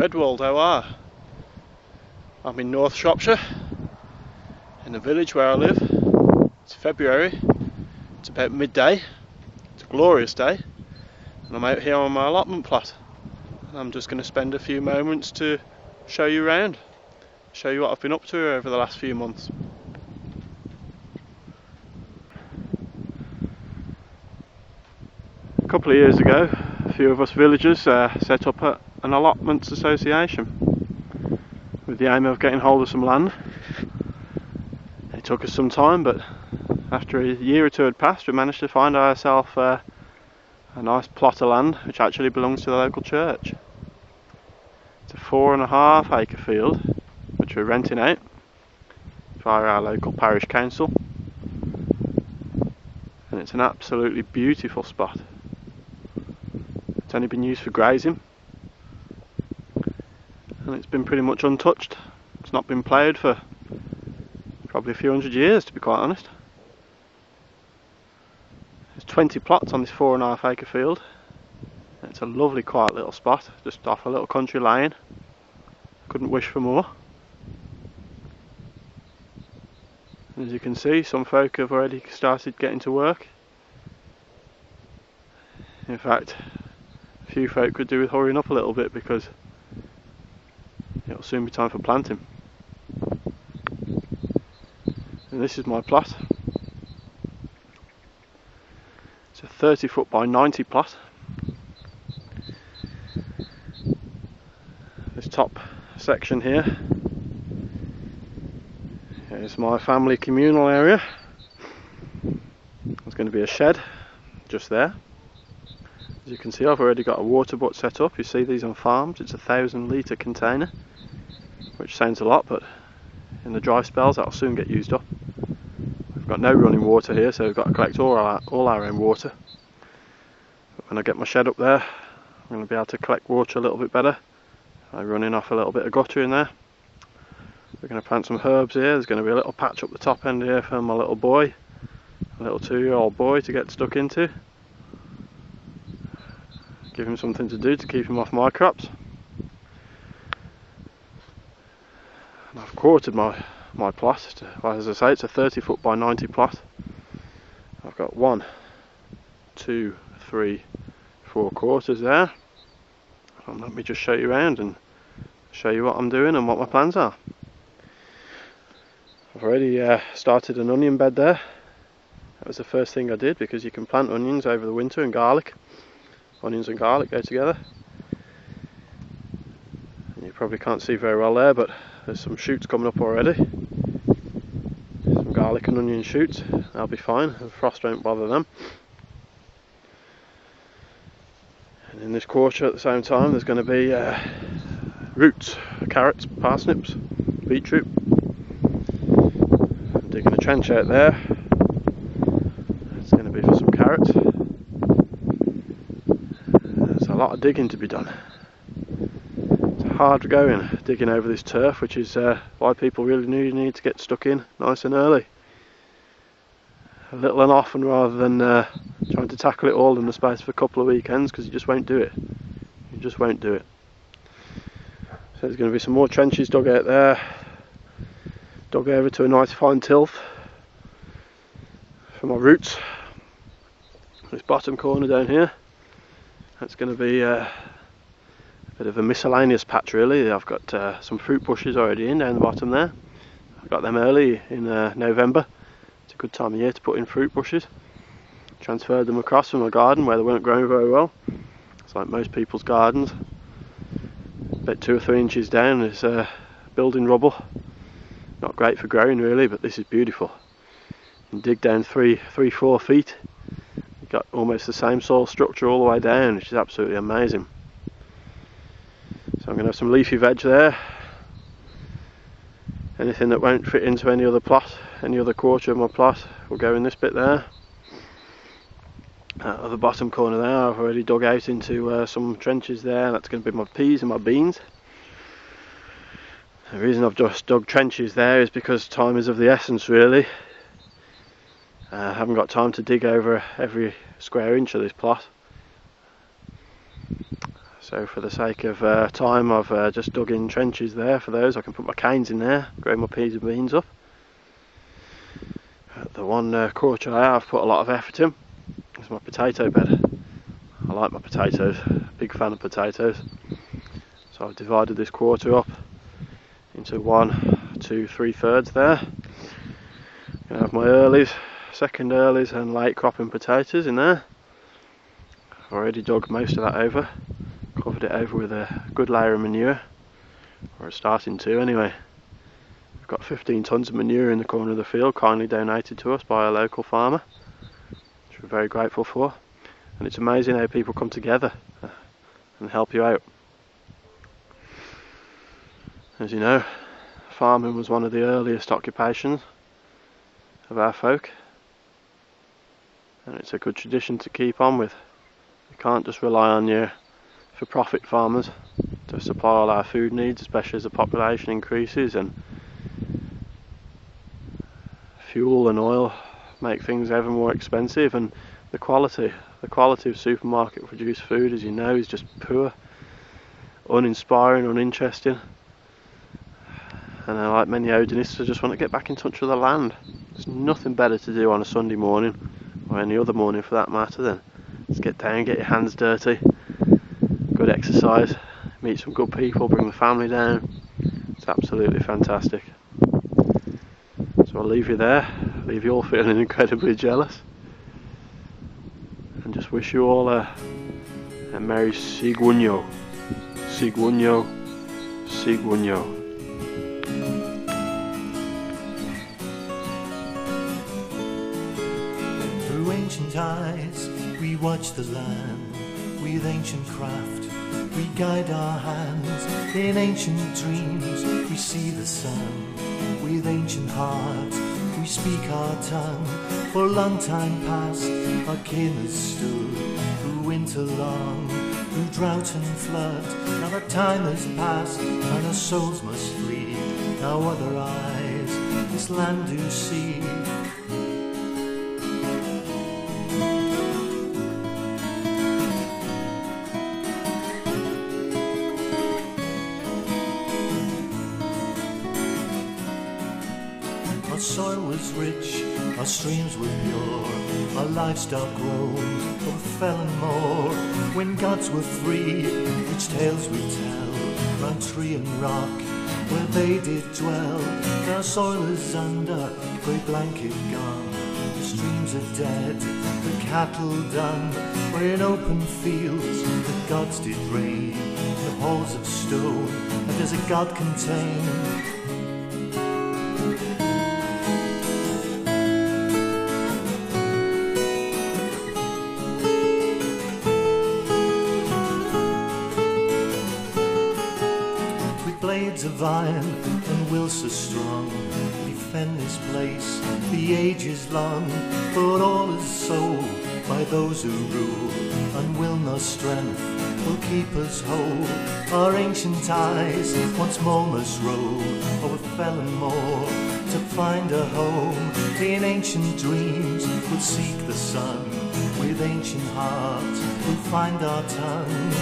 Redwald, how are? I'm in North Shropshire, in the village where I live. It's February, it's about midday, it's a glorious day, and I'm out here on my allotment plot. And I'm just going to spend a few moments to show you around, show you what I've been up to over the last few months. A couple of years ago, a few of us villagers set up an allotments association with the aim of getting hold of some land. It took us some time, but after a year or two had passed, we managed to find ourselves a nice plot of land which actually belongs to the local church. It's a 4.5 acre field which we're renting out via our local parish council, and it's an absolutely beautiful spot. It's only been used for grazing, and it's been pretty much untouched. It's not been ploughed for probably a few hundred years, to be quite honest. There's 20 plots on this 4.5 acre field. It's a lovely quiet little spot, just off a little country lane. Couldn't wish for more. As you can see, some folk have already started getting to work. In fact, a few folk could do with hurrying up a little bit because it'll soon be time for planting. And this is my plot. It's a 30 foot by 90 plot. This top section here is my family communal area. There's going to be a shed just there. As you can see, I've already got a water butt set up. You see these on farms, it's a 1,000 litre container, which sounds a lot, but in the dry spells that'll soon get used up. We've got no running water here, so we've got to collect all our own water. But when I get my shed up there, I'm going to be able to collect water a little bit better by running off a little bit of gutter in there. We're going to plant some herbs here. There's going to be a little patch up the top end here for my little boy, a little 2-year-old boy, to get stuck into. Give him something to do to keep him off my crops. And I've quartered my plot. Well, as I say, it's a 30 foot by 90 plot. I've got 1, 2, 3, 4 quarters there. And let me just show you around and show you what I'm doing and what my plans are. I've already started an onion bed there. That was the first thing I did, because you can plant onions over the winter, and garlic. Onions and garlic go together. And you probably can't see very well there, but there's some shoots coming up already. Some garlic and onion shoots. They'll be fine, the frost won't bother them. And in this quarter at the same time there's going to be roots, carrots, parsnips, beetroot. I'm digging a trench out there. It's going to be for some carrots. There's a lot of digging to be done. It's hard going digging over this turf, which is why people really need to get stuck in nice and early. A little and often, rather than trying to tackle it all in the space of a couple of weekends, because you just won't do it. You just won't do it. So there's going to be some more trenches dug out there. Dug over to a nice fine tilth for my roots. This bottom corner down here, that's going to be a bit of a miscellaneous patch really. I've got some fruit bushes already in down the bottom there. I got them early in November. It's a good time of year to put in fruit bushes. Transferred them across from my garden where they weren't growing very well. It's like most people's gardens. About 2 or 3 inches down is building rubble. Not great for growing really, but this is beautiful. You can dig down 3-4 feet. You've got almost the same soil structure all the way down, which is absolutely amazing. So I'm going to have some leafy veg there. Anything that won't fit into any other plot, any other quarter of my plot, will go in this bit there. At the bottom corner there, I've already dug out into some trenches there. That's going to be my peas and my beans. The reason I've just dug trenches there is because time is of the essence really. I haven't got time to dig over every square inch of this plot. So for the sake of time, I've just dug in trenches there for those. I can put my canes in there, grow my peas and beans up. The one quarter I've put a lot of effort in is my potato bed. I like my potatoes, big fan of potatoes. So I've divided this quarter up into 1, 2, 3/3 there. I'm going to have my earlies, second earlies and late cropping potatoes in there. I've already dug most of that over, covered it over with a good layer of manure, or it's starting to anyway. We've got 15 tonnes of manure in the corner of the field, kindly donated to us by a local farmer, which we're very grateful for. And it's amazing how people come together and help you out. As you know, farming was one of the earliest occupations of our folk, and it's a good tradition to keep on with. We can't just rely on your for-profit farmers to supply all our food needs, especially as the population increases and fuel and oil make things ever more expensive, and the quality of supermarket produced food, as you know, is just poor, uninspiring, uninteresting. And like many Odinists, I just want to get back in touch with the land. There's nothing better to do on a Sunday morning, or any other morning for that matter, than just get down, get your hands dirty, good exercise, meet some good people, bring the family down. It's absolutely fantastic. So I'll leave you there, leave you all feeling incredibly jealous, and just wish you all a merry Sigwunyo. Sigwunyo, Sigwunyo. Through ancient eyes we watch the land, with ancient craft we guide our hands. In ancient dreams we see the sun, with ancient hearts we speak our tongue. For a long time past our kin has stood, through winter long, through drought and flood. Now that time has passed and our souls must flee. Now other eyes this land do see. Our soil was rich, our streams were pure, our livestock roamed over fell and moor. When gods were free, which tales we tell, round tree and rock, where they did dwell. Our soil is under, great blanket gone, the streams are dead, the cattle done. Where in open fields the gods did reign, the halls of stone, and does a god contain? Blades of iron and will so strong, defend this place, the age is long. But all is so by those who rule, and will no strength will keep us whole. Our ancient eyes once more must roll over fell and moor, to find a home. In ancient dreams we'll seek the sun, with ancient hearts we'll find our tongue.